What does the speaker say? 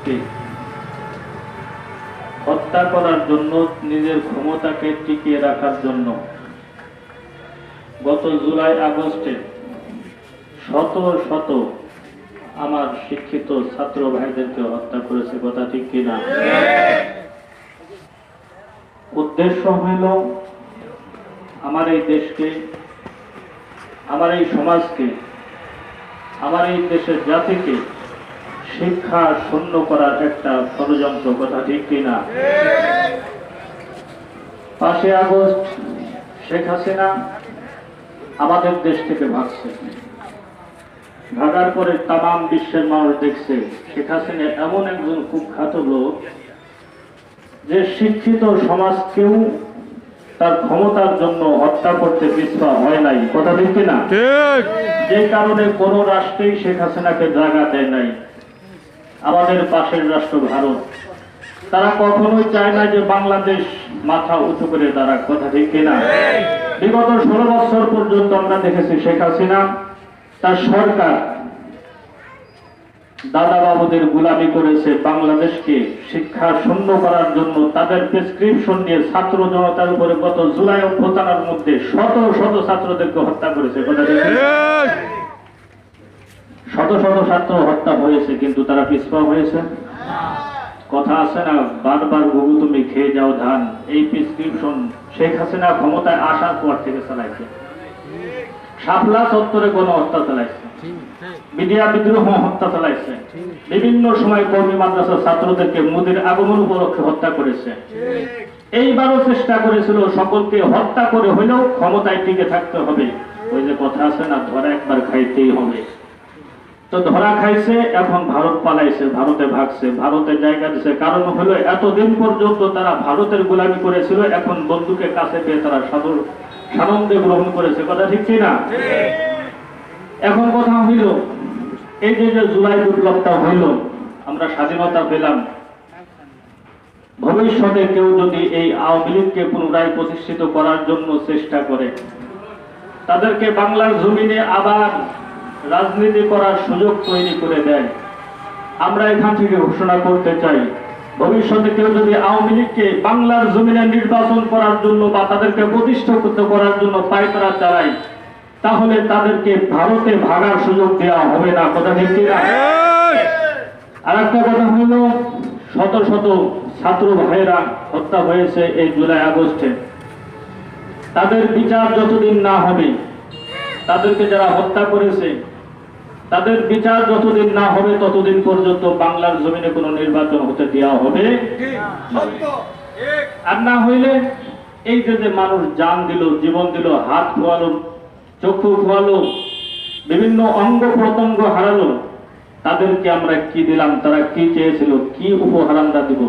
মানুষকে হত্যা করার জন্য, নিজের ক্ষমতাকে টিকিয়ে রাখার জন্য গত জুলাই আগস্টে শত শত আমার শিক্ষিত ছাত্র ভাইদেরকে হত্যা করেছে। কথা ঠিক কিনা? উদ্দেশ্য হইল আমার এই দেশকে, আমার এই সমাজকে, আমার এই দেশের জাতিকে শিক্ষা শূন্য করার একটা ষড়যন্ত্র। কথা ঠিক কিনা? 5 আগস্ট শেখ হাসিনা আমাদের দেশ থেকে ভাগছে। ভাগার পরে তামাম বিশ্বের মানুষ দেখছে শেখ হাসিনা এমন একজন কুখ্যাত লোক যে শিক্ষিত সমাজকেও তার ক্ষমতার জন্য হত্যা করতে পিছপা হয় নাই। কথা ঠিক কিনা? যে কারণে কোন রাষ্ট্রেই শেখ হাসিনাকে জায়গা দেয় নাই। আমাদের পাশের রাষ্ট্র ভারত, তারা কখনোই চায় না যে বাংলাদেশ মাথা উঁচু করে দাঁড়াক। কথা ঠিক কিনা? বিগত 16 বছর পর্যন্ত আমরা দেখেছি শেখ হাসিনা তার সরকার দাদা বাবুদের গোলামি করেছে। বাংলাদেশকে শিক্ষা শূন্য করার জন্য তাদের প্রেসক্রিপশন নিয়ে ছাত্র জনতার উপরে গত জুলাই অভ্যুত্থানের মধ্যে শত শত ছাত্রদেরকে হত্যা করেছে। কথা ঠিক? শত শত ছাত্র হত্যা হয়েছে, কিন্তু তারা পিছপা হয়েছে। কথা আছে না, বারবার ঘুঘু তুমি খেয়ে যাও ধান। এই প্রেসক্রিপশন শেখ হাসিনা ক্ষমতায় আসার পর থেকে চালাইছে। শাপলা চত্বরে গণহত্যা চালাইছে, মিডিয়া বিদ্রোহ হত্যা চালাইছে, বিভিন্ন সময় কর্মী মাদ্রাসার ছাত্রদেরকে মোদির আগমন উপলক্ষে হত্যা করেছে। এইবারও চেষ্টা করেছিল সকলকে হত্যা করে হইলেও ক্ষমতায় টিকে থাকতে হবে। ওই যে কথা আছে না, ধরা একবার খাইতেই হবে। তো ধরা খাইছে, এখন ভারত পালাইছে, ভারতে ভাগছে, ভারতের জায়গা দিছে। কারণ হলো এতদিন পর্যন্ত তারা ভারতের গোলামি করেছিল, এখন বন্ধুকে কাছে পেয়ে তারা সানন্দে গ্রহণ করেছে। কথা ঠিক কিনা? এখন কথা হইল এই যে জুলাই বিপ্লবটা হইল, আমরা স্বাধীনতা পেলাম, ভবিষ্যতে কেউ যদি এই আওয়ামী লীগকে পুনরায় প্রতিষ্ঠিত করার জন্য চেষ্টা করে, তাদেরকে বাংলার জমিনে আবার রাজনীতি করার সুযোগ তৈরি করে দেয়, আমরা এখান থেকে ঘোষণা করতে চাই ভবিষ্যতে কেউ যদি আওয়ামী লীগকে বাংলার জমিনে নির্বাচন করার জন্য বা তাদেরকে প্রতিষ্ঠিত করার জন্য পায়তারা চালায়, তাহলে তাদেরকে ভারতে ভাগার সুযোগ দেওয়া হবে না। কথা ঠিক কিনা? আর একটা কথা হলো শত শত ছাত্র ভাইয়েরা হত্যা হয়েছে এই জুলাই আগস্টে। তাদের বিচার যতদিন না হবে, তাদেরকে যারা হত্যা করেছে তাদের বিচার যতদিন না হবে ততদিন পর্যন্ত বাংলার জমিনে কোনো নির্বাচন হতে দেওয়া হবে। আর না হইলে এই যে মানুষ জান দিল, জীবন দিল, হাত খোয়ালো, চক্ষু খোয়ালো, বিভিন্ন অঙ্গ প্রত্যঙ্গ হারালো, তাদেরকে আমরা কি দিলাম? তারা কি চেয়েছিল? কি উপহার আমরা দিব?